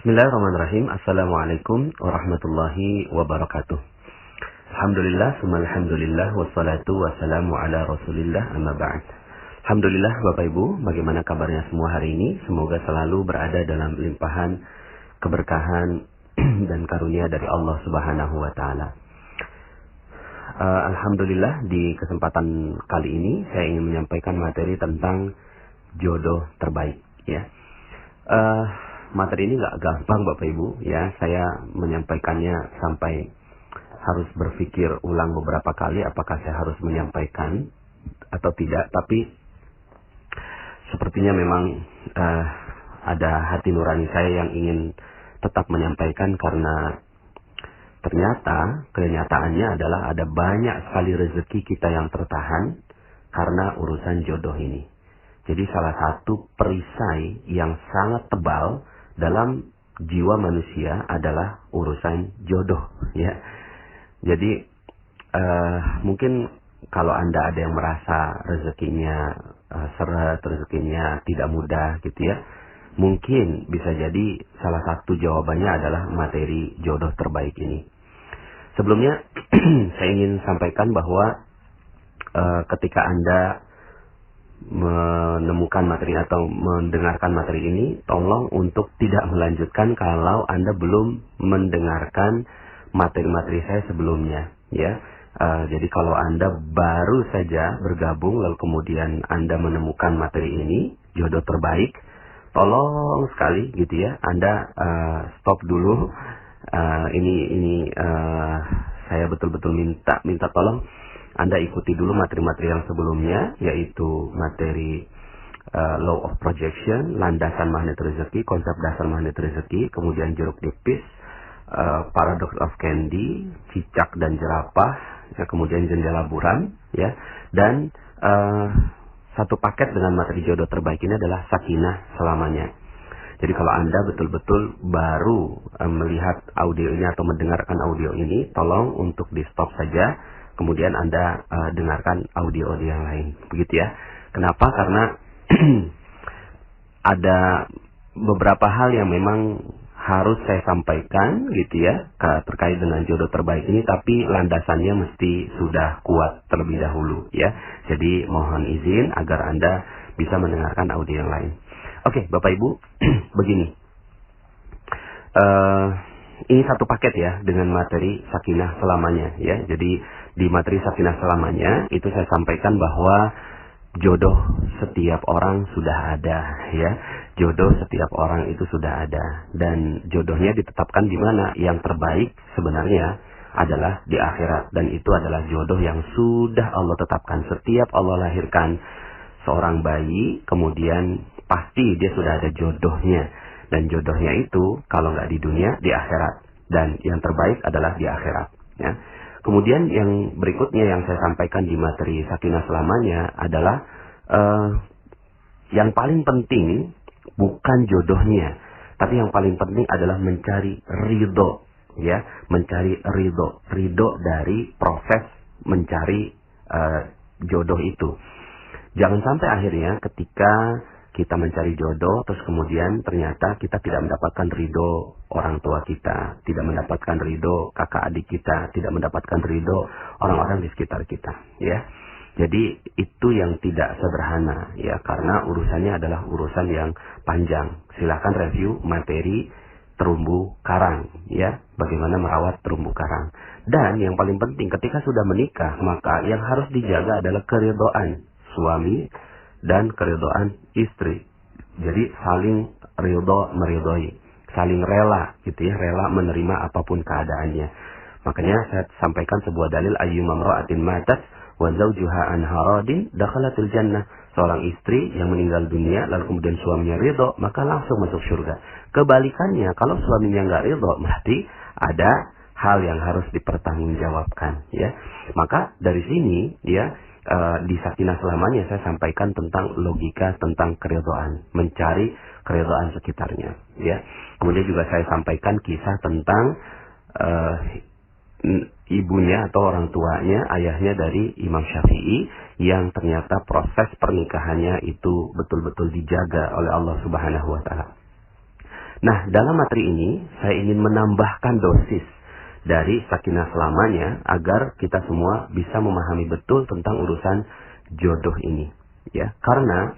Bismillahirrahmanirrahim. Assalamualaikum warahmatullahi wabarakatuh. Alhamdulillah, alhamdulillah, wassalatu wassalamu ala rasulillah, amma ba'd. Alhamdulillah Bapak Ibu, bagaimana kabarnya semua hari ini? Semoga selalu berada dalam limpahan keberkahan dan karunia dari Allah Subhanahu wa taala. Alhamdulillah, di kesempatan kali ini saya ingin menyampaikan materi tentang jodoh terbaik, ya. Materi ini nggak gampang Bapak Ibu, ya. Saya menyampaikannya sampai harus berpikir ulang beberapa kali apakah saya harus menyampaikan atau tidak. Tapi sepertinya memang ada hati nurani saya yang ingin tetap menyampaikan, karena ternyata kenyataannya adalah ada banyak sekali rezeki kita yang tertahan karena urusan jodoh ini. Jadi salah satu perisai yang sangat tebal dalam jiwa manusia adalah urusan jodoh, ya. Jadi mungkin kalau Anda ada yang merasa rezekinya seret, rezekinya tidak mudah gitu ya, mungkin bisa jadi salah satu jawabannya adalah materi jodoh terbaik ini. Sebelumnya saya ingin sampaikan bahwa ketika Anda menemukan materi atau mendengarkan materi ini, tolong untuk tidak melanjutkan kalau Anda belum mendengarkan materi-materi saya sebelumnya, ya. Jadi kalau Anda baru saja bergabung lalu kemudian Anda menemukan materi ini, jodoh terbaik, tolong sekali gitu ya, Anda stop dulu. Ini saya betul-betul minta tolong Anda ikuti dulu materi-materi yang sebelumnya, yaitu materi Law of Projection, landasan magnet rezeki, konsep dasar magnet rezeki, kemudian jeruk nipis, Paradox of Candy, cicak dan jerapah, ya, kemudian jendela buram, ya, dan satu paket dengan materi jodoh terbaik ini adalah sakinah selamanya. Jadi kalau Anda betul-betul baru melihat audio ini atau mendengarkan audio ini, tolong untuk di stop saja. Kemudian Anda dengarkan audio-audio yang lain, begitu ya. Kenapa? Karena ada beberapa hal yang memang harus saya sampaikan, gitu ya, terkait dengan jodoh terbaik ini. Tapi landasannya mesti sudah kuat terlebih dahulu, ya. Jadi mohon izin agar Anda bisa mendengarkan audio yang lain. Oke, Bapak Ibu, begini. Ini satu paket ya dengan materi sakinah selamanya, ya. Jadi di materi sakinah selamanya itu saya sampaikan bahwa jodoh setiap orang sudah ada, ya. Jodoh setiap orang itu sudah ada, dan jodohnya ditetapkan di mana? Yang terbaik sebenarnya adalah di akhirat, dan itu adalah jodoh yang sudah Allah tetapkan. Setiap Allah lahirkan seorang bayi, kemudian pasti dia sudah ada jodohnya, dan jodohnya itu kalau nggak di dunia, di akhirat, dan yang terbaik adalah di akhirat, ya. Kemudian yang berikutnya yang saya sampaikan di materi sakinah selamanya adalah yang paling penting bukan jodohnya, tapi yang paling penting adalah mencari ridho, ya, mencari ridho dari proses mencari jodoh itu. Jangan sampai akhirnya ketika kita mencari jodoh, terus kemudian ternyata kita tidak mendapatkan ridho orang tua kita, tidak mendapatkan ridho kakak adik kita, tidak mendapatkan ridho orang-orang di sekitar kita, ya. Jadi itu yang tidak sederhana, ya, karena urusannya adalah urusan yang panjang. Silahkan review materi terumbu karang, ya, bagaimana merawat terumbu karang. Dan yang paling penting ketika sudah menikah, maka yang harus dijaga adalah keridhaan suami dan keridhaan istri. Jadi saling ridho meridhoi, saling rela gitu ya, rela menerima apapun keadaannya. Makanya saya sampaikan sebuah dalil, ayyuma imra'atin matat wa zawjuha an haradin dakhalatil jannah. Seorang istri yang meninggal dunia lalu kemudian suaminya ridho, maka langsung masuk surga. Kebalikannya, kalau suaminya enggak ridho, berarti ada hal yang harus dipertanggungjawabkan, ya. Maka dari sini, ya, di sakinah selamanya saya sampaikan tentang logika tentang keridhaan, mencari keridhaan sekitarnya, ya. Kemudian juga saya sampaikan kisah tentang ibunya atau orang tuanya, ayahnya dari Imam Syafi'i, yang ternyata proses pernikahannya itu betul-betul dijaga oleh Allah Subhanahu wa taala. Nah, dalam materi ini saya ingin menambahkan dosis dari sakinah selamanya agar kita semua bisa memahami betul tentang urusan jodoh ini, ya. Karena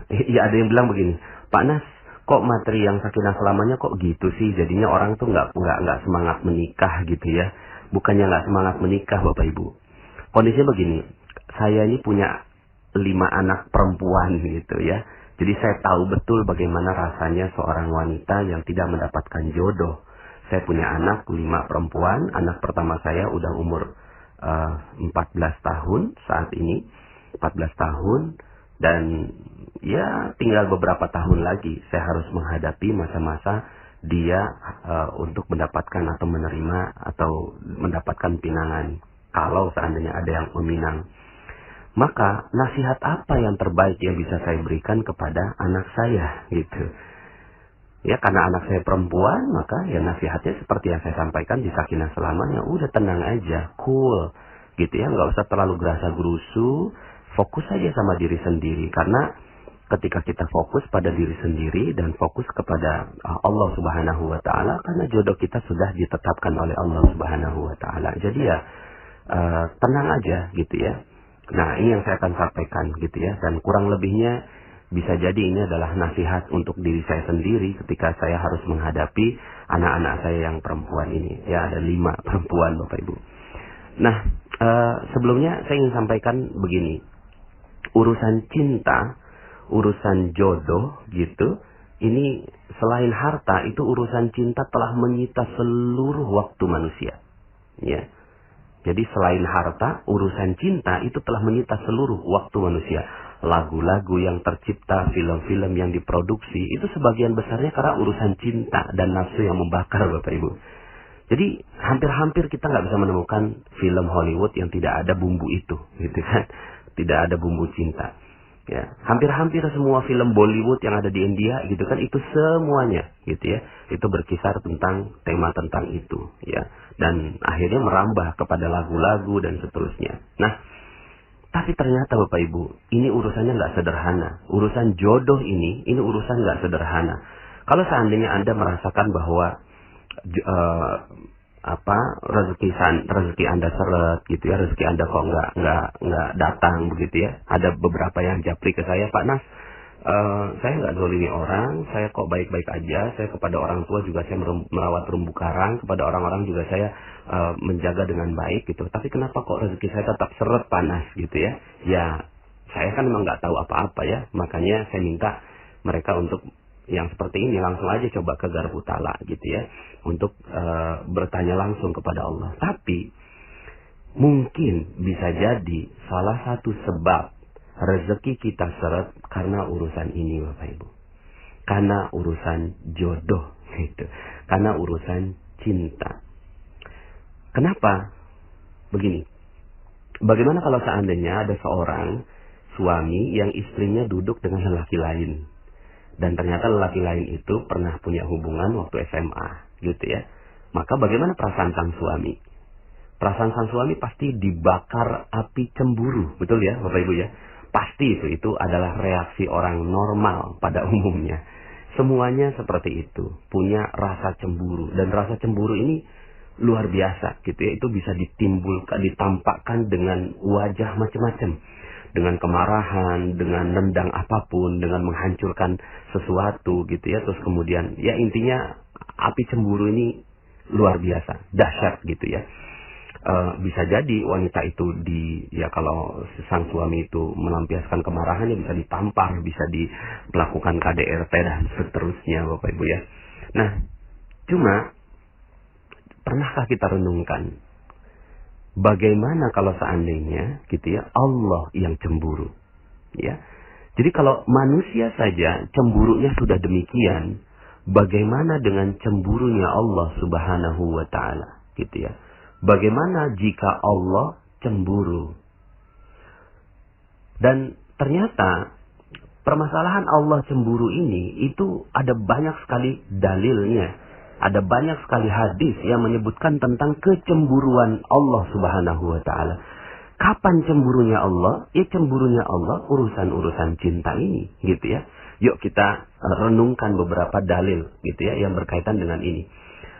ya ada yang bilang begini, Pak Nas, kok materi yang sakinah selamanya kok gitu sih? Jadinya orang tuh nggak semangat menikah gitu ya. Bukannya nggak semangat menikah, Bapak Ibu. Kondisinya begini, saya ini punya 5 anak perempuan gitu ya. Jadi saya tahu betul bagaimana rasanya seorang wanita yang tidak mendapatkan jodoh. Saya punya anak 5 perempuan. Anak pertama saya udah umur 14 tahun saat ini. 14 tahun. Dan ya tinggal beberapa tahun lagi saya harus menghadapi masa-masa dia untuk mendapatkan atau menerima atau mendapatkan pinangan. Kalau seandainya ada yang meminang. Maka nasihat apa yang terbaik yang bisa saya berikan kepada anak saya gitu. Ya karena anak saya perempuan, maka ya nasihatnya seperti yang saya sampaikan di sakinah selamanya. Udah tenang aja, cool gitu ya, nggak usah terlalu gerasa gerusu. Fokus aja sama diri sendiri. Karena ketika kita fokus pada diri sendiri dan fokus kepada Allah Subhanahu wa Ta'ala, karena jodoh kita sudah ditetapkan oleh Allah Subhanahu wa Ta'ala. Jadi ya tenang aja gitu ya. Nah, ini yang saya akan sampaikan gitu ya. Dan kurang lebihnya bisa jadi ini adalah nasihat untuk diri saya sendiri ketika saya harus menghadapi anak-anak saya yang perempuan ini. Ya, ada 5 perempuan, Bapak Ibu. Nah, sebelumnya saya ingin sampaikan begini. Urusan cinta, urusan jodoh gitu, ini selain harta, itu urusan cinta telah menyita seluruh waktu manusia. Ya. Jadi selain harta, urusan cinta itu telah menyita seluruh waktu manusia. Lagu-lagu yang tercipta, film-film yang diproduksi, itu sebagian besarnya karena urusan cinta dan nafsu yang membakar, Bapak Ibu. Jadi hampir-hampir kita nggak bisa menemukan film Hollywood yang tidak ada bumbu itu, gitu kan? Tidak ada bumbu cinta. Ya, hampir-hampir semua film Bollywood yang ada di India gitu kan, itu semuanya gitu ya. Itu berkisar tentang tema tentang itu ya. Dan akhirnya merambah kepada lagu-lagu dan seterusnya. Nah, tapi ternyata Bapak Ibu, ini urusannya nggak sederhana. Urusan jodoh ini urusan nggak sederhana. Kalau seandainya Anda merasakan bahwa rezeki Anda seret gitu ya, rezeki Anda kok nggak datang begitu ya. Ada beberapa yang japri ke saya, Pak Nas, saya nggak zolimi orang, saya kok baik-baik aja, saya kepada orang tua juga saya merawat terumbu karang, kepada orang-orang juga saya menjaga dengan baik gitu. Tapi kenapa kok rezeki saya tetap seret, Pak Nas gitu ya? Ya, saya kan memang nggak tahu apa-apa ya, makanya saya minta mereka untuk yang seperti ini langsung aja coba ke Garpu Tala gitu ya, untuk bertanya langsung kepada Allah. Tapi mungkin bisa jadi salah satu sebab rezeki kita seret karena urusan ini, Bapak Ibu. Karena urusan jodoh gitu. Karena urusan cinta. Kenapa? Begini. Bagaimana kalau seandainya ada seorang suami yang istrinya duduk dengan lelaki lain? Dan ternyata lelaki lain itu pernah punya hubungan waktu SMA, gitu ya. Maka bagaimana perasaan sang suami? Perasaan sang suami pasti dibakar api cemburu, betul ya Bapak Ibu ya? Pasti itu adalah reaksi orang normal pada umumnya. Semuanya seperti itu, punya rasa cemburu. Dan rasa cemburu ini luar biasa, gitu ya. Itu bisa ditampakkan dengan wajah macam-macam. Dengan kemarahan, dengan nendang apapun, dengan menghancurkan sesuatu gitu ya. Terus kemudian ya intinya api cemburu ini luar biasa, dahsyat gitu ya. Bisa jadi wanita itu kalau sang suami itu melampiaskan kemarahannya bisa ditampar, bisa melakukan KDRT dan seterusnya Bapak Ibu ya. Nah, cuma pernahkah kita renungkan bagaimana kalau seandainya gitu ya Allah yang cemburu ya. Jadi kalau manusia saja cemburunya sudah demikian, bagaimana dengan cemburunya Allah Subhanahu wa Ta'ala gitu ya. Bagaimana jika Allah cemburu? Dan ternyata permasalahan Allah cemburu ini itu ada banyak sekali dalilnya. Ada banyak sekali hadis yang menyebutkan tentang kecemburuan Allah Subhanahu wa Ta'ala. Kapan cemburunya Allah? Ya cemburunya Allah urusan-urusan cinta ini, gitu ya. Yuk kita renungkan beberapa dalil gitu ya yang berkaitan dengan ini.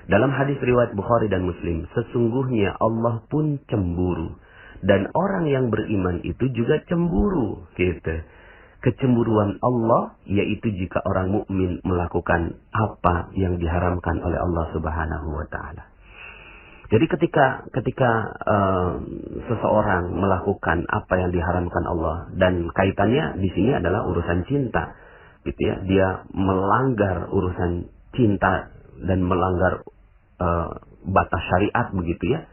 Dalam hadis riwayat Bukhari dan Muslim, sesungguhnya Allah pun cemburu dan orang yang beriman itu juga cemburu gitu. Kecemburuan Allah yaitu jika orang mukmin melakukan apa yang diharamkan oleh Allah Subhanahu wa taala. Jadi ketika seseorang melakukan apa yang diharamkan Allah, dan kaitannya di sini adalah urusan cinta, gitu ya, dia melanggar urusan cinta dan melanggar batas syariat begitu ya,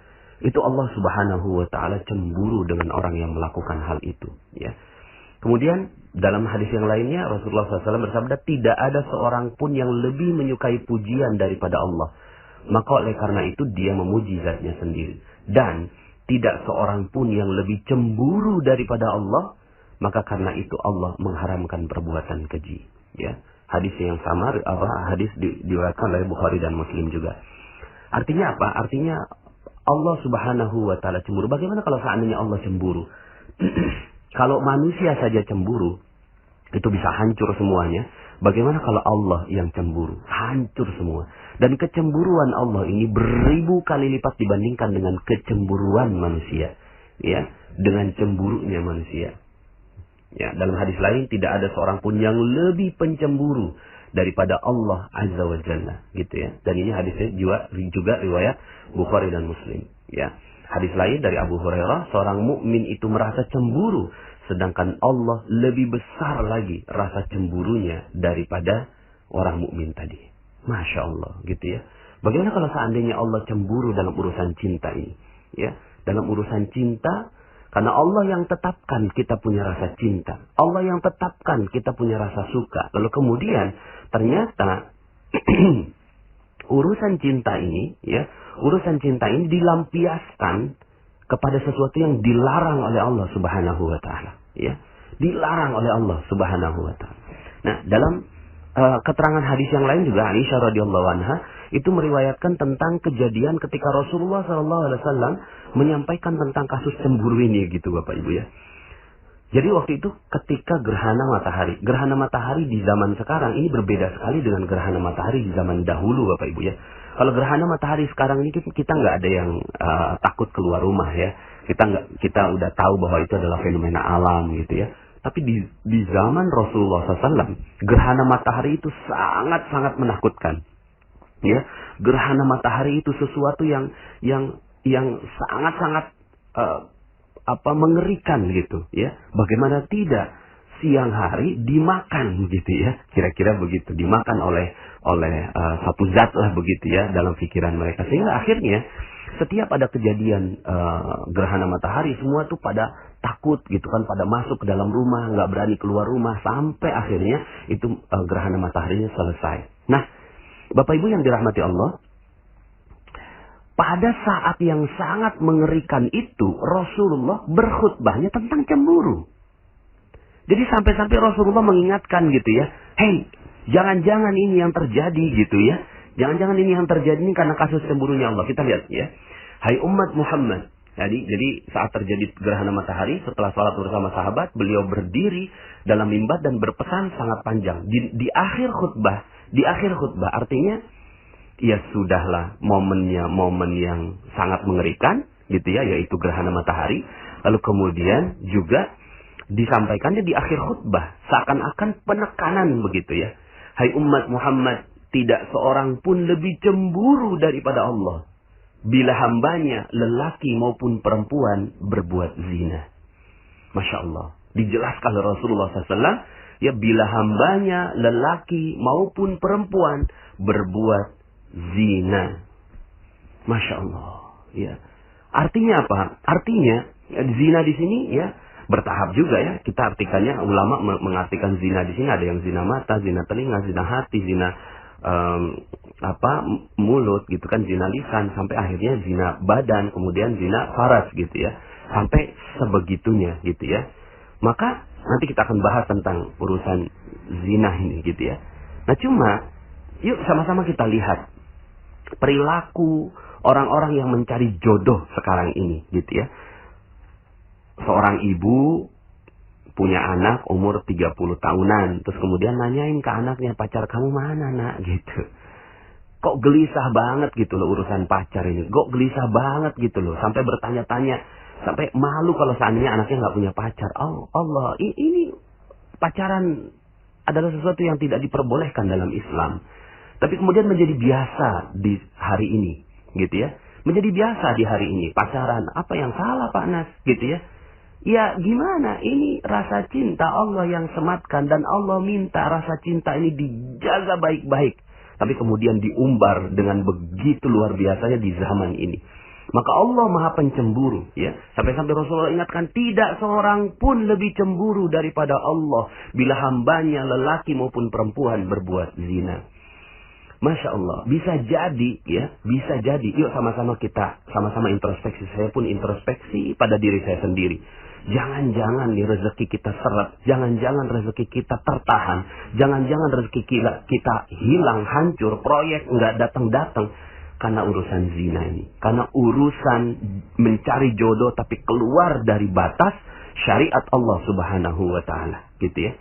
itu Allah Subhanahu wa taala cemburu dengan orang yang melakukan hal itu, ya. Kemudian dalam hadis yang lainnya Rasulullah SAW bersabda, tidak ada seorang pun yang lebih menyukai pujian daripada Allah. Maka oleh karena itu dia memuji zatnya sendiri. Dan tidak seorang pun yang lebih cemburu daripada Allah. Maka karena itu Allah mengharamkan perbuatan keji. Ya, hadis yang sama, hadis diriwayatkan oleh Bukhari dan Muslim juga. Artinya apa? Artinya Allah Subhanahu wa taala cemburu. Bagaimana kalau seandainya Allah cemburu? Kalau manusia saja cemburu, itu bisa hancur semuanya. Bagaimana kalau Allah yang cemburu? Hancur semua. Dan kecemburuan Allah ini beribu kali lipat dibandingkan dengan kecemburuan manusia. Ya, dengan cemburunya manusia. Ya, dalam hadis lain tidak ada seorang pun yang lebih pencemburu daripada Allah Azza wa Jalla, gitu ya. Dan ini hadisnya juga riwayat Bukhari dan Muslim, ya. Hadis lain dari Abu Hurairah, seorang mukmin itu merasa cemburu, sedangkan Allah lebih besar lagi rasa cemburunya daripada orang mukmin tadi. Masya Allah, gitu ya. Bagaimana kalau seandainya Allah cemburu dalam urusan cinta ini? Ya, dalam urusan cinta, karena Allah yang tetapkan kita punya rasa cinta. Allah yang tetapkan kita punya rasa suka. Lalu kemudian ternyata urusan cinta ini, ya, urusan cinta ini dilampiaskan kepada sesuatu yang dilarang oleh Allah Subhanahu wa taala, ya. Dilarang oleh Allah Subhanahu wa taala. Nah, dalam keterangan hadis yang lain juga Aisyah radhiyallahu anha itu meriwayatkan tentang kejadian ketika Rasulullah SAW menyampaikan tentang kasus cemburu ini, gitu Bapak Ibu ya. Jadi waktu itu ketika gerhana matahari di zaman sekarang ini berbeda sekali dengan gerhana matahari di zaman dahulu Bapak Ibu ya. Kalau gerhana matahari sekarang ini kita nggak ada yang takut keluar rumah ya. Kita udah tahu bahwa itu adalah fenomena alam gitu ya. Tapi di zaman Rasulullah SAW, gerhana matahari itu sangat-sangat menakutkan. Ya, gerhana matahari itu sesuatu yang sangat-sangat mengerikan gitu ya. Bagaimana tidak, siang hari dimakan gitu ya. Kira-kira begitu, dimakan oleh satu zat lah begitu ya dalam pikiran mereka. Sehingga akhirnya setiap ada kejadian gerhana matahari, semua tuh pada takut gitu kan, pada masuk ke dalam rumah, nggak berani keluar rumah, sampai akhirnya itu gerhana mataharinya selesai. Nah, Bapak Ibu yang dirahmati Allah, pada saat yang sangat mengerikan itu Rasulullah berkhutbahnya tentang cemburu. Jadi sampai-sampai Rasulullah mengingatkan gitu ya, hei, jangan-jangan ini yang terjadi gitu ya. Jangan-jangan ini yang terjadi ini karena kasus cemburunya Allah. Kita lihat ya. Hai umat Muhammad. Jadi saat terjadi gerhana matahari, setelah sholat bersama sahabat, beliau berdiri dalam mimbar dan berpesan sangat panjang. Di akhir khutbah artinya, ya sudahlah momennya momen yang sangat mengerikan gitu ya, yaitu gerhana matahari. Lalu kemudian juga disampaikannya di akhir khutbah seakan-akan penekanan begitu ya. Hai umat Muhammad, tidak seorang pun lebih cemburu daripada Allah bila hambanya lelaki maupun perempuan berbuat zina. Masya Allah. Dijelaskan oleh Rasulullah SAW, ya, bila hambanya lelaki maupun perempuan berbuat zina. Masya Allah. Ya. Artinya apa? Artinya zina di sini ya bertahap juga ya. Kita artikannya, ulama mengartikan zina di sini ada yang zina mata, zina telinga, zina hati, zina mulut gitu kan, zina lisan, sampai akhirnya zina badan, kemudian zina faras gitu ya, sampai sebegitunya gitu ya. Maka nanti kita akan bahas tentang urusan zina ini gitu ya. Nah cuma yuk sama-sama kita lihat perilaku orang-orang yang mencari jodoh sekarang ini gitu ya. Seorang ibu punya anak umur 30 tahunan, terus kemudian nanyain ke anaknya, pacar kamu mana nak, gitu. Kok gelisah banget gitu loh urusan pacar ini, kok gelisah banget gitu loh, sampai bertanya-tanya, sampai malu kalau seandainya anaknya nggak punya pacar. Oh Allah, ini pacaran adalah sesuatu yang tidak diperbolehkan dalam Islam. Tapi kemudian menjadi biasa di hari ini, gitu ya. Menjadi biasa di hari ini, pacaran. Apa yang salah Pak Nas, gitu ya. Ya gimana, ini rasa cinta Allah yang sematkan. Dan Allah minta rasa cinta ini dijaga baik-baik. Tapi kemudian diumbar dengan begitu luar biasanya di zaman ini. Maka Allah maha pencemburu. Ya. Sampai-sampai Rasulullah ingatkan, tidak seorang pun lebih cemburu daripada Allah. Bila hambanya lelaki maupun perempuan berbuat zina. Masya Allah, bisa jadi ya, bisa jadi. Yuk sama-sama kita, sama-sama introspeksi. Saya pun introspeksi pada diri saya sendiri. Jangan-jangan nih rezeki kita seret, jangan-jangan rezeki kita tertahan, jangan-jangan rezeki kita hilang, hancur, proyek nggak datang-datang karena urusan zina ini, karena urusan mencari jodoh tapi keluar dari batas syariat Allah Subhanahu Wa Taala, gitu ya.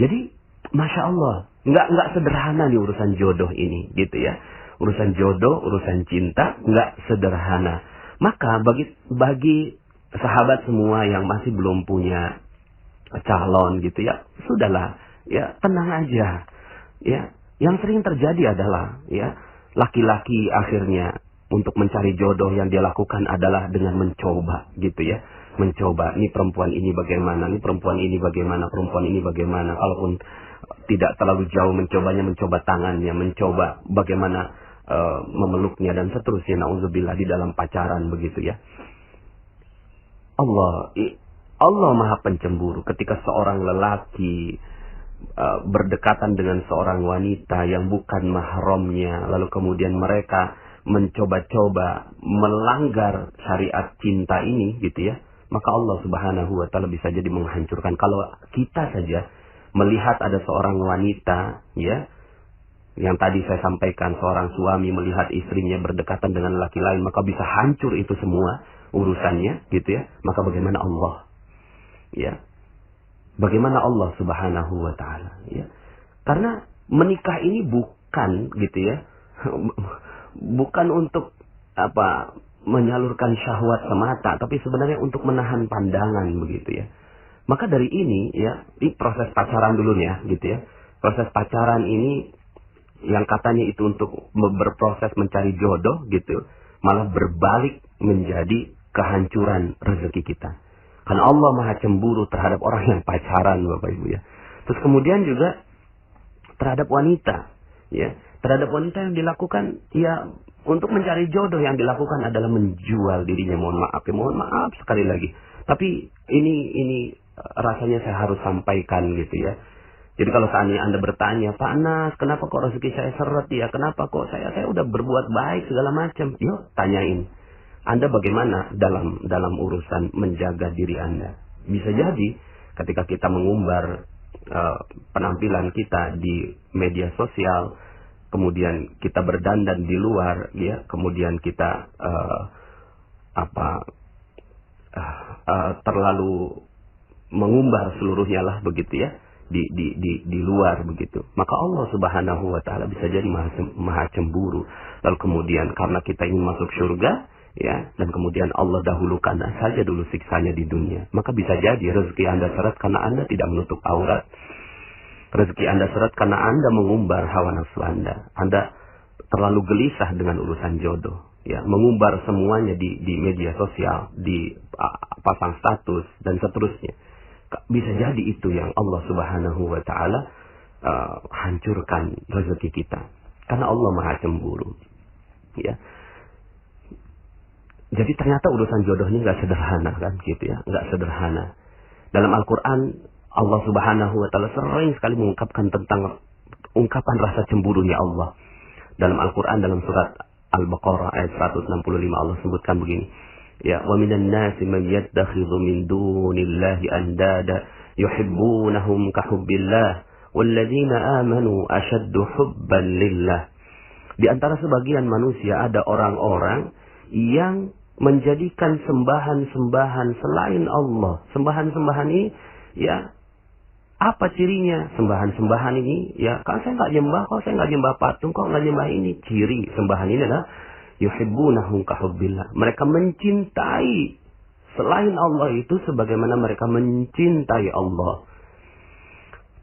Jadi, masya Allah, nggak sederhana nih urusan jodoh ini, gitu ya. Urusan jodoh, urusan cinta nggak sederhana. Maka bagi sahabat semua yang masih belum punya calon gitu ya, sudahlah, ya tenang aja. Ya, yang sering terjadi adalah ya laki-laki akhirnya untuk mencari jodoh yang dia lakukan adalah dengan mencoba gitu ya. Mencoba, ini perempuan ini bagaimana, ini perempuan ini bagaimana, perempuan ini bagaimana. Kalaupun tidak terlalu jauh mencobanya, mencoba tangannya, mencoba bagaimana memeluknya dan seterusnya. Nauzubillah, di dalam pacaran begitu ya. Allah maha pencemburu ketika seorang lelaki berdekatan dengan seorang wanita yang bukan mahramnya, lalu kemudian mereka mencoba-coba melanggar syariat cinta ini gitu ya, maka Allah Subhanahu Wa Taala bisa jadi menghancurkan. Kalau kita saja melihat ada seorang wanita ya, yang tadi saya sampaikan, seorang suami melihat istrinya berdekatan dengan laki lain, maka bisa hancur itu semua urusannya gitu ya. Maka bagaimana Allah ya, bagaimana Allah Subhanahu Wa Taala ya. Karena menikah ini bukan gitu ya bukan untuk apa menyalurkan syahwat semata, tapi sebenarnya untuk menahan pandangan begitu ya. Maka dari ini ya, di proses pacaran dulu ya gitu ya. Proses pacaran ini yang katanya itu untuk berproses mencari jodoh gitu, malah berbalik menjadi kehancuran rezeki kita. Karena Allah maha cemburu terhadap orang yang pacaran, Bapak Ibu ya. Terus kemudian juga terhadap wanita ya. Terhadap wanita yang dilakukan ya untuk mencari jodoh, yang dilakukan adalah menjual dirinya. Mohon maaf sekali lagi. Tapi ini rasanya saya harus sampaikan gitu ya. Jadi kalau seandainya Anda bertanya, Pak Nas, kenapa kok rezeki saya seret ya? Kenapa kok saya udah berbuat baik segala macam? Yuk tanyain. Anda bagaimana dalam urusan menjaga diri Anda? Bisa jadi ketika kita mengumbar penampilan kita di media sosial, kemudian kita berdandan di luar, ya, kemudian kita terlalu mengumbar seluruhnya lah begitu ya, di luar begitu. Maka Allah Subhanahu Wa Taala bisa jadi maha cemburu. Lalu kemudian karena kita ingin masuk surga, ya, dan kemudian Allah dahulukan saja dulu siksanya di dunia, maka bisa jadi rezeki Anda seret karena Anda tidak menutup aurat. Rezeki Anda seret karena Anda mengumbar hawa nafsu Anda. Anda terlalu gelisah dengan urusan jodoh, ya, mengumbar semuanya di media sosial, di pasang status dan seterusnya. Bisa jadi itu yang Allah Subhanahu Wa Taala hancurkan rezeki kita, karena Allah maha cemburu, ya. Jadi ternyata urusan jodohnya nggak sederhana kan, gitu ya, nggak sederhana. Dalam Al-Quran Allah Subhanahu Wa Taala sering sekali mengungkapkan tentang ungkapan rasa cemburunya Allah. Dalam Al-Quran dalam surat Al-Baqarah ayat 165 Allah sebutkan begini. Ya, wa minan nasi man yattakhidhu min dunillahi andada yuhibbunahum ka hubbillah walladzina amanu ashaddu hubban lillah. Di antara sebagian manusia ada orang-orang yang menjadikan sembahan-sembahan selain Allah. Sembahan-sembahan ini ya apa cirinya sembahan-sembahan ini? Ya kan saya nggak nyembah kok, saya nggak nyembah patung kok, nggak nyembah ini. Ciri sembahan ini adalah yuhibbunahum kahubbillah. Mereka mencintai selain Allah itu sebagaimana mereka mencintai Allah.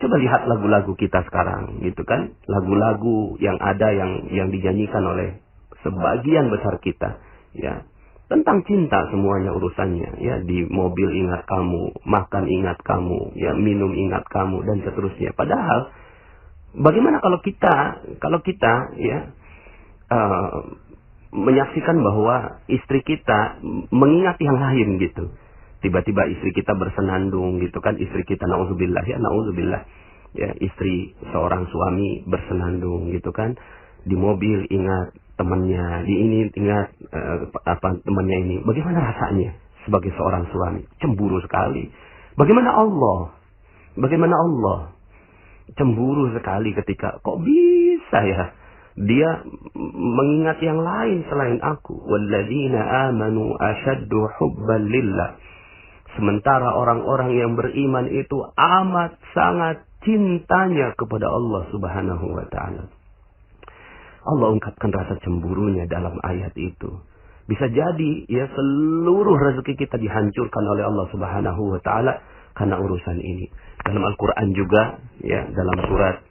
Coba lihat lagu-lagu kita sekarang, gitu kan? Lagu-lagu yang ada yang dinyanyikan oleh sebagian besar kita, ya. Tentang cinta semuanya urusannya, ya. Di mobil ingat kamu, makan ingat kamu, ya, minum ingat kamu dan seterusnya. Padahal bagaimana kalau kita ya menyaksikan bahwa istri kita mengingat yang lain gitu. Tiba-tiba istri kita bersenandung gitu kan, istri kita na'udzubillah ya, istri seorang suami bersenandung gitu kan, di mobil ingat temannya, di ini ingat temannya ini. Bagaimana rasanya sebagai seorang suami? Cemburu sekali. Bagaimana Allah cemburu sekali ketika kok bisa ya dia mengingat yang lain selain aku. Walladzina amanu asyaddu hubban lillah. Sementara orang-orang yang beriman itu amat sangat cintanya kepada Allah Subhanahu wa ta'ala. Allah ungkapkan rasa cemburunya dalam ayat itu. Bisa jadi ya seluruh rezeki kita dihancurkan oleh Allah Subhanahu wa ta'ala karena urusan ini. Dalam Al-Quran juga ya, dalam surat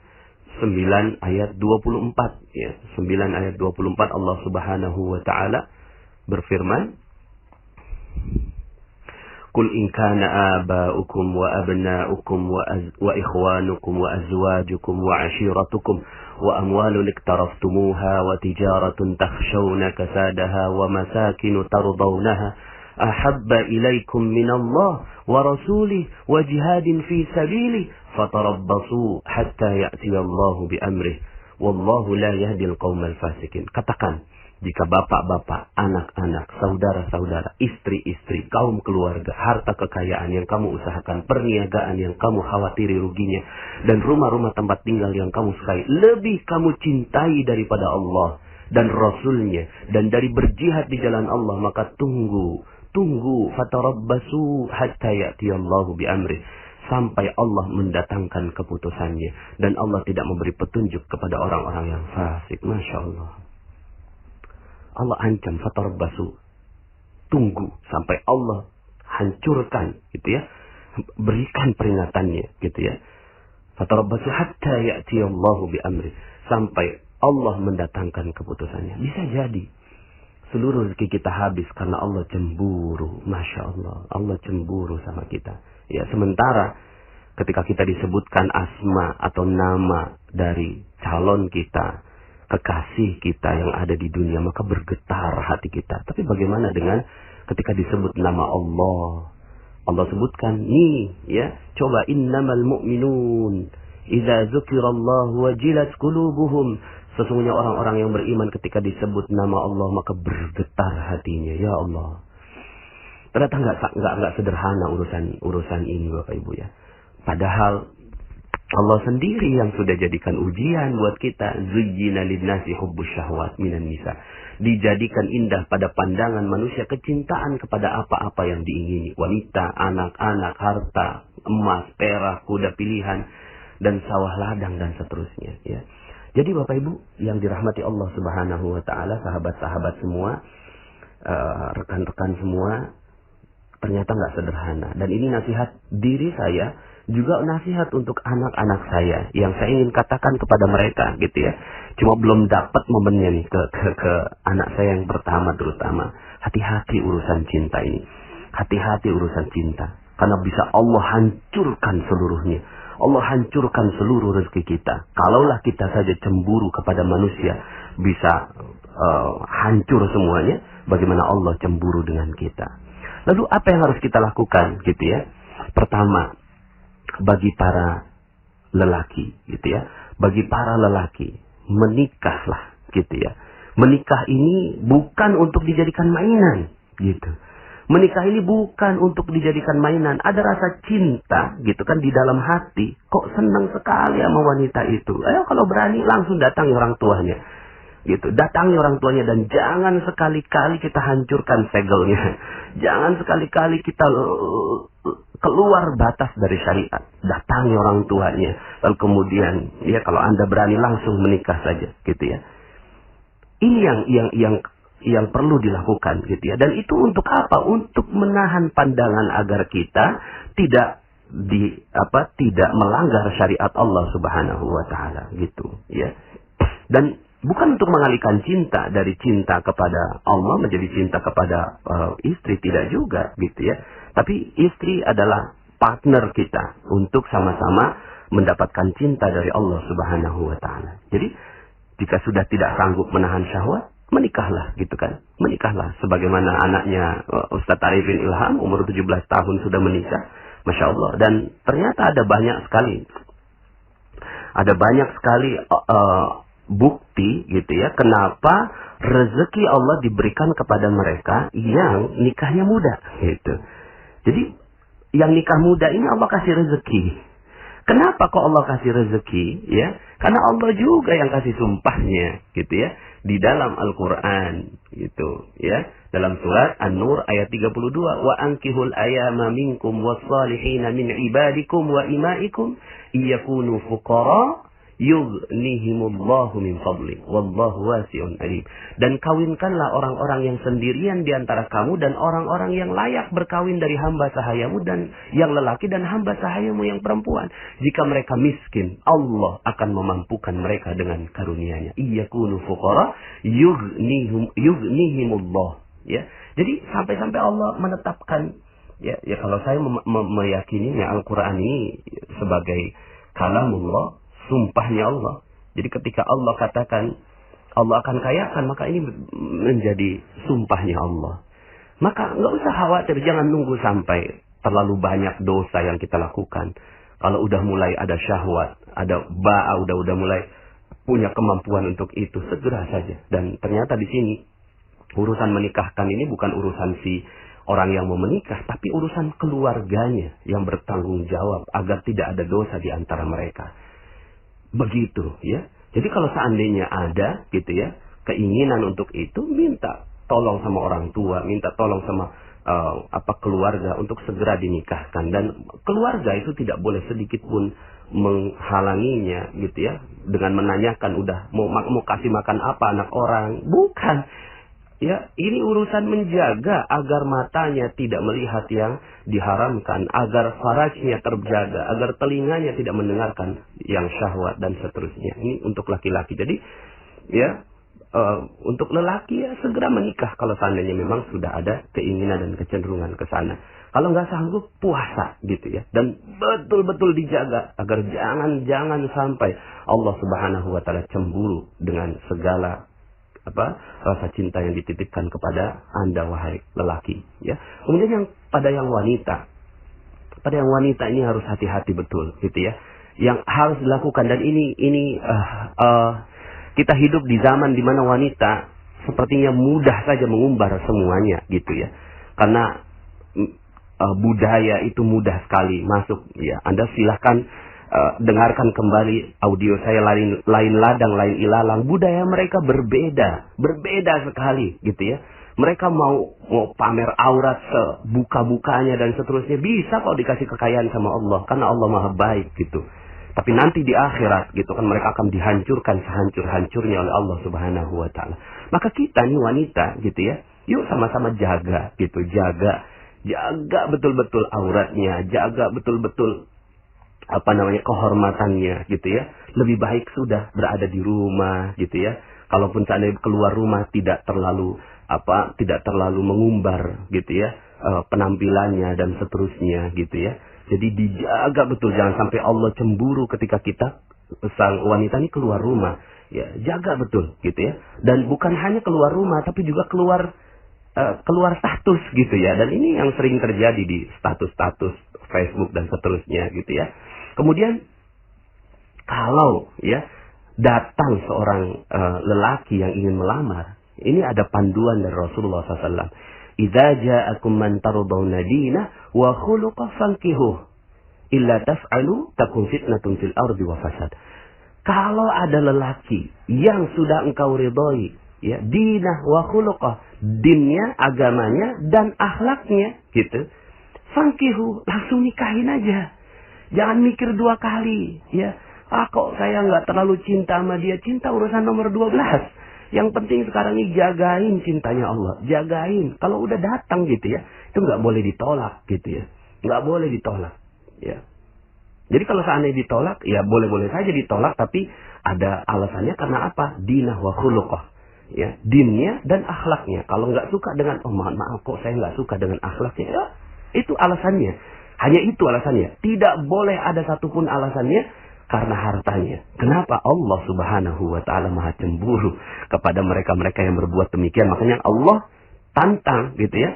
9 ayat 24 ya, 9 ayat 24 Allah Subhanahu wa ta'ala berfirman, Qul in kana aba'ukum wa abna'ukum wa ikhwanukum wa azwajukum wa ashiratukum wa amwalun iktaraftumuha wa tijaratun takhshawna kasadaha wa masakinu tardawnaha ahabba ilaykum minallah wa rasulih wa jihadin fi sabilih fatarabbasu hatta ya'tiyallahu bi amrih wallahu la yahdil qaumal fasikin. Katakan, jika bapak-bapak, anak-anak, saudara-saudara, istri-istri, kaum keluarga, harta kekayaan yang kamu usahakan, perniagaan yang kamu khawatiri ruginya, dan rumah-rumah tempat tinggal yang kamu sukai, lebih kamu cintai daripada Allah dan Rasulnya, dan dari berjihad di jalan Allah, maka tunggu, fatarabbasu hatta ya'tiyallahu bi'amrih, sampai Allah mendatangkan keputusannya, dan Allah tidak memberi petunjuk kepada orang-orang yang fasik. Masya Allah. Allah ancam, fatarabbasu, tunggu sampai Allah hancurkan, gitu ya, berikan peringatannya, gitu ya. Fatarabbasu hatta ya'tiyallahu bi'amri, sampai Allah mendatangkan keputusannya. Bisa jadi seluruh rezeki kita habis karena Allah cemburu. Masya Allah, Allah cemburu sama kita. Ya, sementara ketika kita disebutkan asma atau nama dari calon kita, kekasih kita yang ada di dunia, maka bergetar hati kita. Tapi bagaimana dengan ketika disebut nama Allah? Allah sebutkan, nih ya, coba innamal mu'minun idza dzukirallahu wajilat qulubuhum. Sesungguhnya orang-orang yang beriman ketika disebut nama Allah maka bergetar hatinya. Ya Allah. Ternyata enggak sederhana urusan ini Bapak Ibu ya. Padahal Allah sendiri yang sudah jadikan ujian buat kita. Zuyyina linnasi hubbus syahwat minan nisa. Dijadikan indah pada pandangan manusia kecintaan kepada apa-apa yang diingini. Wanita, anak-anak, harta, emas, perak, kuda pilihan, dan sawah ladang, dan seterusnya. Ya. Jadi Bapak Ibu yang dirahmati Allah Subhanahu wa ta'ala, sahabat-sahabat semua, rekan-rekan semua, ternyata nggak sederhana. Dan ini nasihat diri saya, juga nasihat untuk anak-anak saya yang saya ingin katakan kepada mereka, gitu ya. Cuma belum dapat momennya nih ke anak saya yang pertama terutama. Hati-hati urusan cinta ini. Hati-hati urusan cinta. Karena bisa Allah hancurkan seluruhnya. Allah hancurkan seluruh rezeki kita. Kalaulah kita saja cemburu kepada manusia bisa hancur semuanya, bagaimana Allah cemburu dengan kita. Lalu apa yang harus kita lakukan, gitu ya? Pertama, bagi para lelaki, gitu ya. Bagi para lelaki, menikahlah, gitu ya. Menikah ini bukan untuk dijadikan mainan, gitu. Menikah ini bukan untuk dijadikan mainan. Ada rasa cinta, gitu kan, di dalam hati. Kok senang sekali sama wanita itu. Ayo kalau berani langsung datangi orang tuanya. Gitu, datangi orang tuanya, dan jangan sekali-kali kita hancurkan segelnya. Jangan sekali-kali kita keluar batas dari syariat, datangi orang tuanya, lalu kemudian ya kalau Anda berani langsung menikah saja, gitu ya. Ini yang perlu dilakukan, gitu ya. Dan itu untuk apa? Untuk menahan pandangan agar kita tidak melanggar syariat Allah Subhanahu wa taala, gitu ya. Dan bukan untuk mengalihkan cinta dari cinta kepada Allah menjadi cinta kepada istri, tidak juga, gitu ya. Tapi istri adalah partner kita untuk sama-sama mendapatkan cinta dari Allah Subhanahu wa taala. Jadi jika sudah tidak sanggup menahan syahwat, menikahlah, gitu kan. Menikahlah sebagaimana anaknya Ustadz Arifin Ilham umur 17 tahun sudah menikah. Masya Allah. Dan ternyata ada banyak sekali bukti, gitu ya, kenapa rezeki Allah diberikan kepada mereka yang nikahnya muda, gitu. Jadi yang nikah muda ini Allah kasih rezeki. Kenapa kok Allah kasih rezeki? Ya, karena Allah juga yang kasih sumpahnya, gitu ya, di dalam Al-Quran, gitu ya. Dalam surat An-Nur ayat 32, wa ankihul ayama minkum wassalihina min ibadikum wa imaikum iyakunu fuqara yughnihimullahu min fadli wallahu wasi'un alim. Dan kawinkanlah orang-orang yang sendirian di antara kamu dan orang-orang yang layak berkawin dari hamba sahayamu dan yang lelaki dan hamba sahayamu yang perempuan. Jika mereka miskin, Allah akan memampukan mereka dengan karunia-Nya. Iyakunu fuqara yughnihimullah. Ya. Jadi sampai-sampai Allah menetapkan, ya kalau saya meyakininya Al-Quran ini sebagai kalamullah, sumpahnya Allah. Jadi ketika Allah katakan Allah akan kayakan, maka ini menjadi sumpahnya Allah. Maka nggak usah khawatir, jangan nunggu sampai terlalu banyak dosa yang kita lakukan. Kalau udah mulai ada syahwat, ada udah mulai punya kemampuan untuk itu, segera saja. Dan ternyata di sini urusan menikahkan ini bukan urusan si orang yang mau menikah, tapi urusan keluarganya yang bertanggung jawab agar tidak ada dosa di antara mereka. Begitu ya. Jadi kalau seandainya ada, gitu ya, keinginan untuk itu, minta tolong sama orang tua, minta tolong sama keluarga untuk segera dinikahkan. Dan keluarga itu tidak boleh sedikit pun menghalanginya, gitu ya, dengan menanyakan udah mau kasih makan apa anak orang. Bukan. Ya, ini urusan menjaga agar matanya tidak melihat yang diharamkan, agar farajnya terjaga, agar telinganya tidak mendengarkan yang syahwat dan seterusnya. Ini untuk laki-laki. Jadi, ya, untuk lelaki ya segera menikah kalau seandainya memang sudah ada keinginan dan kecenderungan ke sana. Kalau nggak sanggup, puasa, gitu ya. Dan betul-betul dijaga agar jangan sampai Allah Subhanahu wa taala cemburu dengan segala rasa cinta yang dititipkan kepada Anda, wahai lelaki, ya. Kemudian pada yang wanita ini harus hati-hati betul, gitu ya. Yang harus dilakukan, dan ini kita hidup di zaman di mana wanita sepertinya mudah saja mengumbar semuanya, gitu ya. Karena budaya itu mudah sekali masuk, ya. Anda silahkan dengarkan kembali audio saya, lain ladang, lain ilalang. Budaya mereka berbeda sekali, gitu ya. Mereka mau pamer aurat sebuka-bukanya dan seterusnya. Bisa kok dikasih kekayaan sama Allah, karena Allah Maha baik, gitu. Tapi nanti di akhirat, gitu kan, mereka akan dihancurkan sehancur-hancurnya oleh Allah Subhanahu wa taala. Maka kita nih wanita, gitu ya, yuk sama-sama jaga, gitu. Jaga betul-betul auratnya, jaga betul-betul kehormatannya, gitu ya. Lebih baik sudah berada di rumah, gitu ya. Kalaupun seandainya keluar rumah tidak terlalu mengumbar, gitu ya, penampilannya dan seterusnya, gitu ya. Jadi dijaga betul, jangan sampai Allah cemburu ketika kita sang wanita ini keluar rumah. Ya, jaga betul, gitu ya. Dan bukan hanya keluar rumah, tapi juga keluar status, gitu ya. Dan ini yang sering terjadi di status-status Facebook dan seterusnya, gitu ya. Kemudian kalau ya datang seorang lelaki yang ingin melamar, ini ada panduan dari Rasulullah SAW. Idza ja'akum man tardawna dinah wa khuluqa fankihuh illa taf'alu takun fitnatun fil ardi wa fasad. Kalau ada lelaki yang sudah engkau ridhoi, ya, dinah wa khuluqa, dinnya, agamanya dan akhlaknya, gitu, Fankihu, langsung nikahin aja. Jangan mikir dua kali, ya. Kok saya nggak terlalu cinta sama dia. Cinta urusan nomor 12. Yang penting sekarang ini jagain cintanya Allah. Jagain. Kalau udah datang gitu ya, itu nggak boleh ditolak gitu ya. Nggak boleh ditolak. Ya. Jadi kalau seandainya ditolak, ya boleh-boleh saja ditolak. Tapi ada alasannya karena apa? Dinah wa khuluqah. Ya, dinnya dan akhlaknya. Kalau nggak suka dengan, mohon maaf kok saya nggak suka dengan akhlaknya. Ya, itu alasannya. Hanya itu alasannya. Tidak boleh ada satupun alasannya karena hartanya. Kenapa? Allah Subhanahu wa ta'ala maha cemburu kepada mereka-mereka yang berbuat demikian. Makanya Allah tantang gitu ya.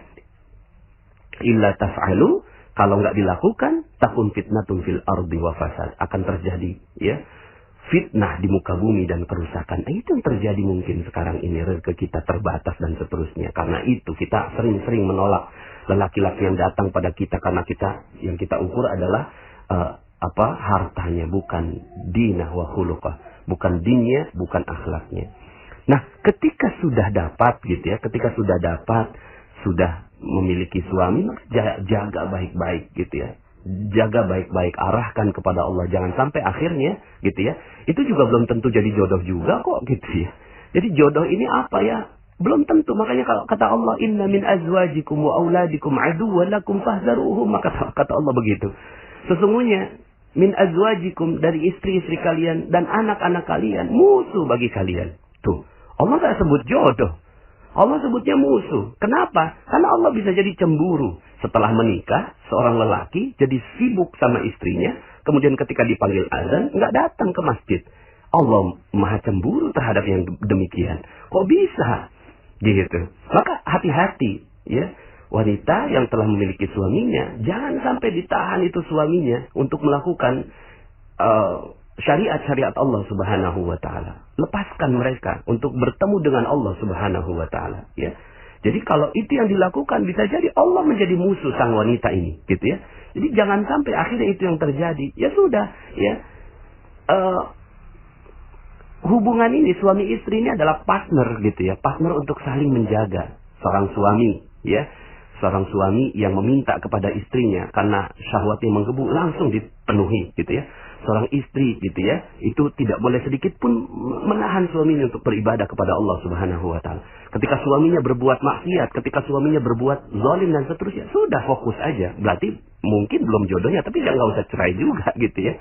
Illa taf'alu, kalau nggak dilakukan, takun fitnatun fil ardi wa fasad. Akan terjadi ya fitnah di muka bumi dan kerusakan. Itu yang terjadi mungkin sekarang ini. Rezeki kita terbatas dan seterusnya. Karena itu kita sering-sering menolak lelaki-laki yang datang pada kita. Karena yang kita ukur adalah hartanya, bukan dinah wa khuluqah, bukan dinnya, bukan akhlaknya. Nah, ketika sudah dapat gitu ya, sudah memiliki suami, jaga baik-baik gitu ya. Jaga baik-baik, arahkan kepada Allah, jangan sampai akhirnya gitu ya. Itu juga belum tentu jadi jodoh juga kok gitu ya. Jadi jodoh ini apa ya? Belum tentu. Makanya kalau kata Allah, inna min azwajikum wa auladikum aduwwan lakum fahdharuhum, maka kata Allah begitu. Sesungguhnya min azwajikum, dari istri-istri kalian dan anak-anak kalian, musuh bagi kalian. Tuh, Allah tak sebut jodoh. Allah sebutnya musuh. Kenapa? Karena Allah bisa jadi cemburu. Setelah menikah, seorang lelaki jadi sibuk sama istrinya. Kemudian ketika dipanggil azan, nggak datang ke masjid. Allah maha cemburu terhadap yang demikian. Kok bisa? Gitu. Maka hati-hati ya. Wanita yang telah memiliki suaminya, jangan sampai ditahan itu suaminya untuk melakukan syariat-syariat Allah Subhanahu wa ta'ala. Lepaskan mereka untuk bertemu dengan Allah Subhanahu wa ta'ala. Ya. Jadi kalau itu yang dilakukan, bisa jadi Allah menjadi musuh sang wanita ini. Gitu ya. Jadi jangan sampai akhirnya itu yang terjadi. Ya sudah. Ya. Hubungan ini, suami istri ini adalah partner gitu ya. Partner untuk saling menjaga. Seorang suami. Ya. Seorang suami yang meminta kepada istrinya karena syahwatnya menggebu, langsung dipenuhi gitu ya. Seorang istri gitu ya, itu tidak boleh sedikit pun menahan suaminya untuk beribadah kepada Allah Subhanahu wa ta'ala. Ketika suaminya berbuat maksiat, ketika suaminya berbuat zalim dan seterusnya, sudah fokus aja. Berarti mungkin belum jodohnya, tapi nggak usah cerai juga gitu ya.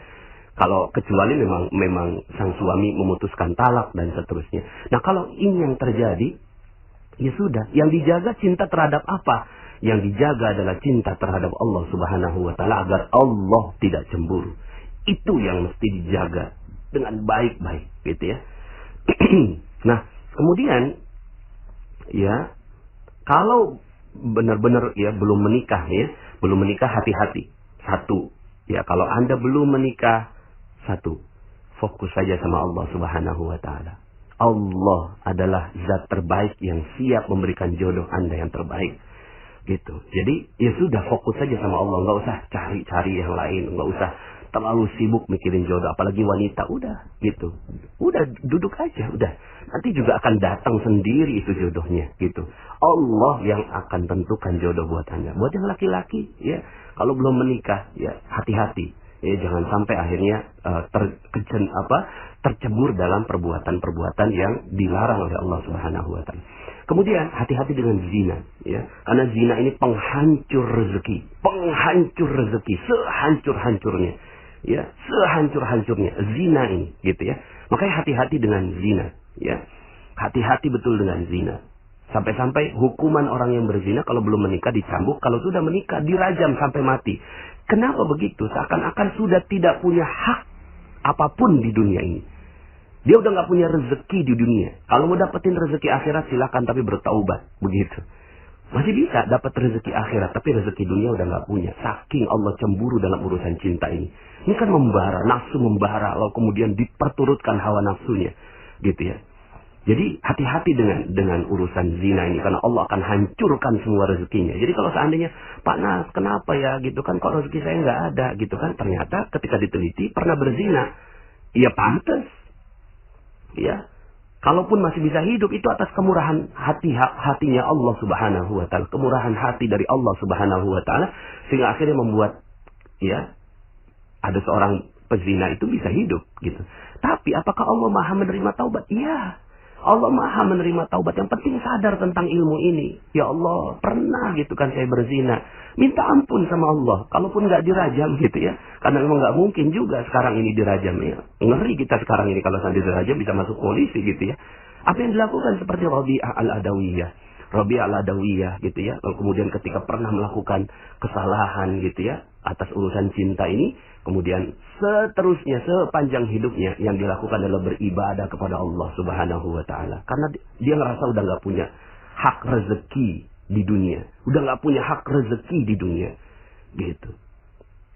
Kalau kecuali memang sang suami memutuskan talak dan seterusnya. Nah, kalau ini yang terjadi, ya sudah, yang dijaga cinta terhadap apa? Yang dijaga adalah cinta terhadap Allah Subhanahu wa ta'ala agar Allah tidak cemburu. Itu yang mesti dijaga dengan baik-baik gitu ya. Nah, kemudian ya, kalau benar-benar ya belum menikah hati-hati. Satu, ya kalau Anda belum menikah, fokus saja sama Allah Subhanahu wa ta'ala. Allah adalah zat terbaik yang siap memberikan jodoh Anda yang terbaik. Gitu. Jadi ya sudah, fokus saja sama Allah, nggak usah cari-cari yang lain, nggak usah terlalu sibuk mikirin jodoh, apalagi wanita. Udah gitu, udah duduk aja, udah nanti juga akan datang sendiri itu jodohnya gitu. Allah yang akan tentukan jodoh buat Anda. Buat yang laki-laki ya, kalau belum menikah ya hati-hati ya, jangan sampai akhirnya tercebur dalam perbuatan-perbuatan yang dilarang oleh Allah Subhanahu wa ta'ala. Kemudian hati-hati dengan zina ya. Karena zina ini penghancur rezeki sehancur-hancurnya. Ya, sehancur-hancurnya zina ini gitu ya. Makanya hati-hati dengan zina ya. Hati-hati betul dengan zina. Sampai-sampai hukuman orang yang berzina kalau belum menikah dicambuk, kalau sudah menikah dirajam sampai mati. Kenapa begitu? Seakan-akan sudah tidak punya hak apapun di dunia ini. Dia udah nggak punya rezeki di dunia. Kalau mau dapetin rezeki akhirat silakan, tapi bertaubat. Begitu. Masih bisa dapat rezeki akhirat, tapi rezeki dunia udah nggak punya. Saking Allah cemburu dalam urusan cinta ini. Ini kan membara, nafsu membara, lalu kemudian diperturutkan hawa nafsunya, gitu ya. Jadi hati-hati dengan urusan zina ini, karena Allah akan hancurkan semua rezekinya. Jadi kalau seandainya, Pak Nas, kenapa ya gitu kan, kok rezeki saya nggak ada gitu kan? Ternyata ketika diteliti pernah berzina, ya pantas. Ya, Kalaupun masih bisa hidup, itu atas kemurahan hatinya Allah Subhanahu wa Ta'ala, kemurahan hati dari Allah Subhanahu wa Ta'ala, sehingga akhirnya membuat ya ada seorang pezina itu bisa hidup gitu. Tapi apakah Allah Maha menerima taubat? Iya. Allah Maha menerima taubat. Yang penting sadar tentang ilmu ini. Ya Allah, pernah gitu kan saya berzina. Minta ampun sama Allah. Kalaupun nggak dirajam gitu ya. Karena memang nggak mungkin juga sekarang ini dirajam ya. Ngeri kita sekarang ini kalau sampai dirajam bisa masuk polisi gitu ya. Apa yang dilakukan seperti Rabi'ah al-Adawiyah. Rabi'ah al-Adawiyah gitu ya. Kemudian ketika pernah melakukan kesalahan gitu ya. Atas urusan cinta ini. Kemudian seterusnya sepanjang hidupnya yang dilakukan adalah beribadah kepada Allah Subhanahu wa Ta'ala. Karena dia ngerasa udah nggak punya hak rezeki di dunia. Udah nggak punya hak rezeki di dunia. Gitu.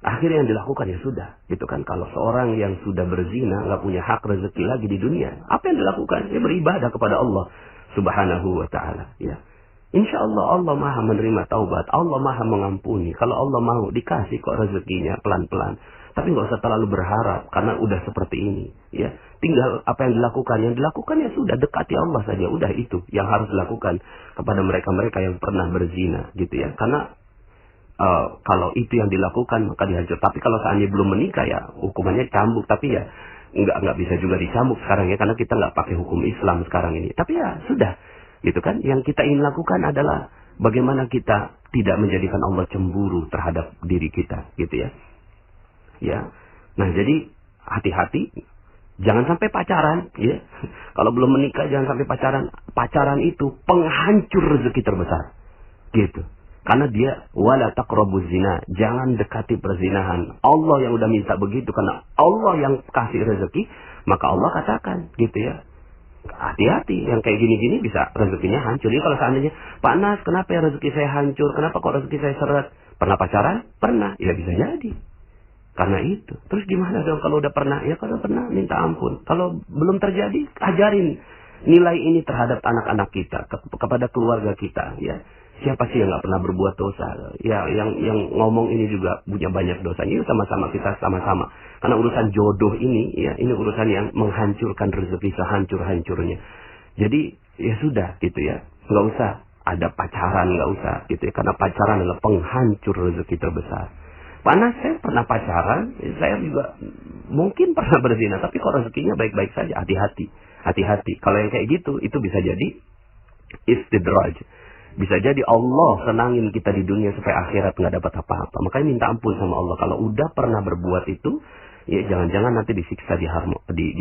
Akhirnya yang dilakukan ya sudah. Gitu kan. Kalau seorang yang sudah berzina nggak punya hak rezeki lagi di dunia. Apa yang dilakukan? Dia beribadah kepada Allah Subhanahu wa Ta'ala. Ya. Insya Allah Allah Maha menerima taubat. Allah Maha mengampuni. Kalau Allah mau dikasih kok rezekinya pelan-pelan. Tapi nggak usah terlalu berharap karena udah seperti ini. Ya, tinggal apa yang dilakukan. Yang dilakukan ya sudah, dekati Allah saja. Udah itu yang harus dilakukan kepada mereka-mereka yang pernah berzina, gitu ya. Karena kalau itu yang dilakukan maka dihajar. Tapi kalau seandainya belum menikah ya hukumannya cambuk. Tapi ya nggak bisa juga dicambuk sekarang ya, karena kita nggak pakai hukum Islam sekarang ini. Tapi ya sudah. Gitu kan, yang kita ingin lakukan adalah bagaimana kita tidak menjadikan Allah cemburu terhadap diri kita, gitu ya. Ya. Nah, jadi hati-hati, jangan sampai pacaran, ya. Kalau belum menikah jangan sampai pacaran. Pacaran itu penghancur rezeki terbesar. Gitu. Karena dia wala taqrabuz zina, jangan dekati perzinahan. Allah yang udah minta begitu karena Allah yang kasih rezeki, maka Allah katakan, gitu ya. Hati-hati, yang kayak gini-gini bisa rezekinya hancur. Jadi kalau seandainya, Pak Nas, kenapa ya rezeki saya hancur? Kenapa kok rezeki saya seret? Pernah pacaran? Pernah. Ya bisa jadi. Karena itu. Terus gimana dong kalau udah pernah? Ya kalau pernah, minta ampun. Kalau belum terjadi, ajarin nilai ini terhadap anak-anak kita, kepada keluarga kita. Ya, siapa sih yang nggak pernah berbuat dosa? Ya, yang ngomong ini juga punya banyak dosa. Ini sama-sama kita sama-sama. Karena urusan jodoh ini, ya, ini urusan yang menghancurkan rezeki sehancur-hancurnya. Jadi, ya sudah, gitu ya. Nggak usah ada pacaran, nggak usah, gitu ya. Karena pacaran adalah penghancur rezeki terbesar. Panas, saya pernah pacaran, saya juga mungkin pernah berzina, tapi kok rezekinya baik-baik saja. Hati-hati, hati-hati. Kalau yang kayak gitu, itu bisa jadi istidraj. Bisa jadi Allah senangin kita di dunia supaya akhirat nggak dapat apa-apa. Makanya minta ampun sama Allah. Kalau udah pernah berbuat itu, ya jangan-jangan nanti disiksa di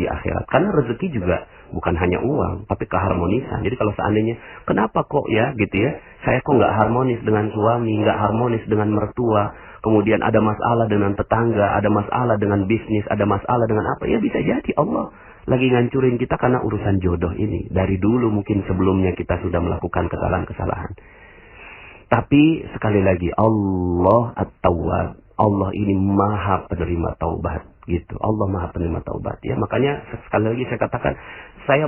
akhirat. Karena rezeki juga bukan hanya uang, tapi keharmonisan. Jadi kalau seandainya, kenapa kok ya gitu ya, saya kok nggak harmonis dengan suami, nggak harmonis dengan mertua, kemudian ada masalah dengan tetangga, ada masalah dengan bisnis, ada masalah dengan apa, ya bisa jadi Allah lagi ngancurin kita karena urusan jodoh ini. Dari dulu mungkin sebelumnya kita sudah melakukan kesalahan-kesalahan. Tapi sekali lagi, Allah At-Tawwab, Allah ini maha penerima taubat, gitu. Allah maha penerima taubat, ya. Makanya sekali lagi saya katakan, saya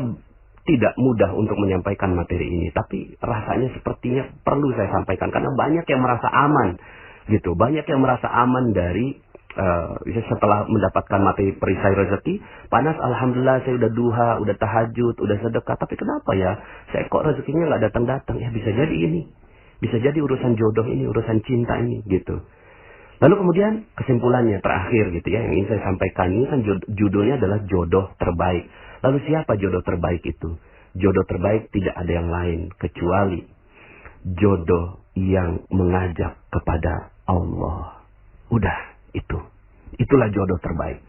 tidak mudah untuk menyampaikan materi ini, tapi rasanya sepertinya perlu saya sampaikan karena banyak yang merasa aman, gitu. Banyak yang merasa aman dari setelah mendapatkan materi perisai rezeki. Panas, alhamdulillah saya udah duha, udah tahajud, udah sedekah, tapi kenapa ya saya kok rezekinya nggak datang-datang? Ya bisa jadi ini, bisa jadi urusan jodoh ini, urusan cinta ini, gitu. Lalu kemudian kesimpulannya terakhir, gitu ya, yang ingin saya sampaikan ini kan judulnya adalah jodoh terbaik. Lalu siapa jodoh terbaik itu? Jodoh terbaik tidak ada yang lain kecuali jodoh yang mengajak kepada Allah. Udah. Itulah jodoh terbaik.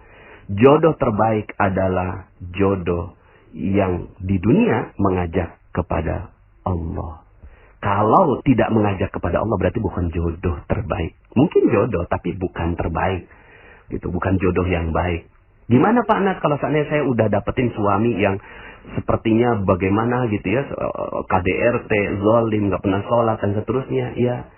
Jodoh terbaik adalah jodoh yang di dunia mengajak kepada Allah. Kalau tidak mengajak kepada Allah berarti bukan jodoh terbaik. Mungkin jodoh tapi bukan terbaik. Gitu, bukan jodoh yang baik. Gimana Pak Nas kalau seandainya saya udah dapetin suami yang sepertinya bagaimana gitu ya, KDRT, zalim, nggak pernah sholat dan seterusnya, ya.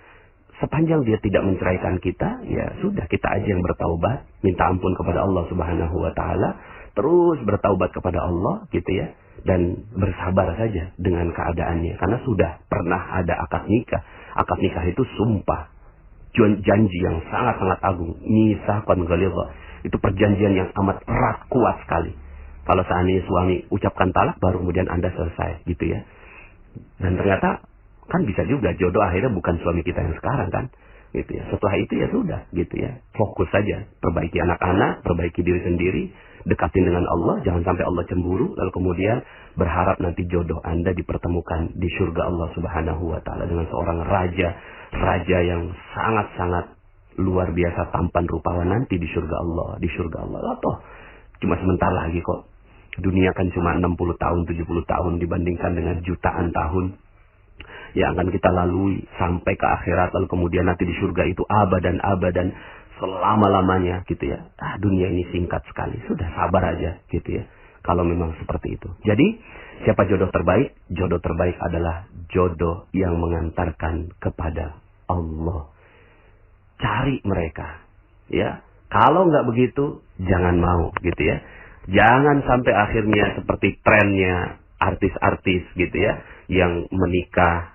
Sepanjang dia tidak menceraikan kita, ya sudah, kita aja yang bertaubat, minta ampun kepada Allah Subhanahu wa Ta'ala, terus bertaubat kepada Allah, gitu ya, dan bersabar saja dengan keadaannya, karena sudah pernah ada akad nikah. Akad nikah itu sumpah, janji yang sangat-sangat agung, mitsaqan ghalidha. Itu perjanjian yang amat erat, kuat sekali. Kalau seandainya suami ucapkan talak, baru kemudian Anda selesai, gitu ya. Dan ternyata kan bisa juga jodoh akhirnya bukan suami kita yang sekarang kan, gitu ya. Setelah itu ya sudah, gitu ya. Fokus saja, perbaiki anak-anak, perbaiki diri sendiri, dekatin dengan Allah, jangan sampai Allah cemburu, lalu kemudian berharap nanti jodoh Anda dipertemukan di surga Allah Subhanahu wa taala dengan seorang raja yang sangat-sangat luar biasa tampan rupawan nanti di surga Allah, Lah toh cuma sebentar lagi kok. Dunia kan cuma 60 tahun, 70 tahun dibandingkan dengan jutaan tahun yang akan kita lalui sampai ke akhirat, lalu kemudian nanti di surga itu abadan selama-lamanya, gitu ya. Dunia ini singkat sekali, sudah sabar aja, gitu ya. Kalau memang seperti itu. Jadi, siapa jodoh terbaik? Jodoh terbaik adalah jodoh yang mengantarkan kepada Allah. Cari mereka, ya. Kalau nggak begitu, jangan mau, gitu ya. Jangan sampai akhirnya seperti trennya artis-artis, gitu ya, yang menikah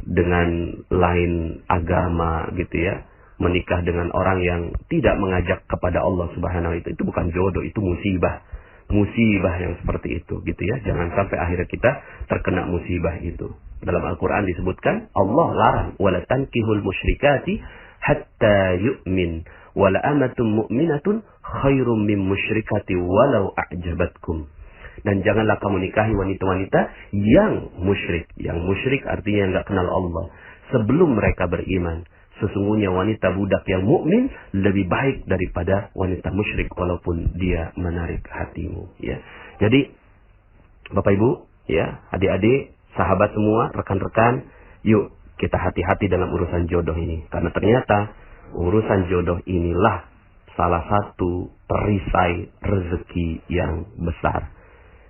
dengan lain agama, gitu ya. Menikah dengan orang yang tidak mengajak kepada Allah Subhanahu wa taala, itu bukan jodoh, itu musibah yang seperti itu, gitu ya. Jangan sampai akhirnya kita terkena musibah itu. Dalam Al-Quran disebutkan Allah larang, wala tankihul musyrikati hatta yu'min, wala amatun mu'minatun khairum min musyrikati walau a'jabatkum. Dan janganlah kamu nikahi wanita-wanita yang musyrik. Yang musyrik artinya nggak kenal Allah sebelum mereka beriman. Sesungguhnya wanita budak yang mukmin lebih baik daripada wanita musyrik walaupun dia menarik hatimu, ya. Jadi Bapak Ibu, ya, adik-adik, sahabat semua, rekan-rekan, yuk kita hati-hati dalam urusan jodoh ini, karena ternyata urusan jodoh inilah salah satu perisai rezeki yang besar.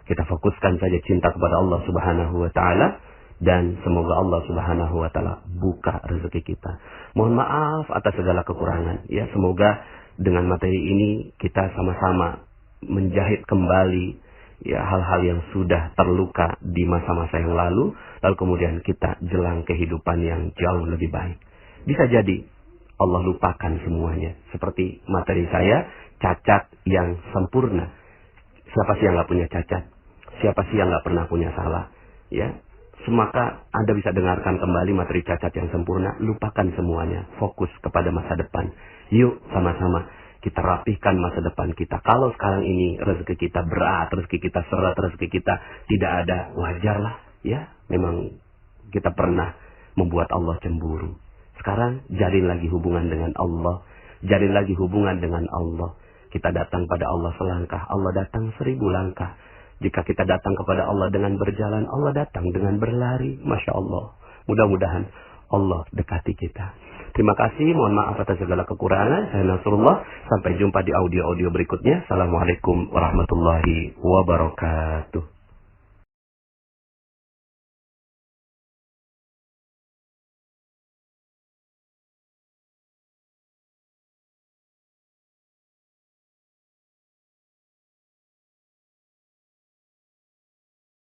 Kita fokuskan saja cinta kepada Allah Subhanahu wa taala, dan semoga Allah Subhanahu wa taala buka rezeki kita. Mohon maaf atas segala kekurangan, ya. Semoga dengan materi ini kita sama-sama menjahit kembali, ya, hal-hal yang sudah terluka di masa-masa yang lalu kemudian kita jelang kehidupan yang jauh lebih baik. Bisa jadi Allah lupakan semuanya. Seperti materi saya, cacat yang sempurna. Siapa sih yang nggak punya cacat? Siapa sih yang nggak pernah punya salah? Ya, maka Anda bisa dengarkan kembali materi cacat yang sempurna. Lupakan semuanya, fokus kepada masa depan. Yuk sama-sama kita rapihkan masa depan kita. Kalau sekarang ini rezeki kita berat, rezeki kita seret, rezeki kita tidak ada, wajarlah, ya. Memang kita pernah membuat Allah cemburu. Sekarang jalin lagi hubungan dengan Allah. Jalin lagi hubungan dengan Allah. Kita datang pada Allah selangkah, Allah datang 1000 langkah. Jika kita datang kepada Allah dengan berjalan, Allah datang dengan berlari. Masya Allah. Mudah-mudahan Allah dekati kita. Terima kasih. Mohon maaf atas segala kekurangan. Saya Nasrullah. Sampai jumpa di audio-audio berikutnya. Assalamualaikum warahmatullahi wabarakatuh.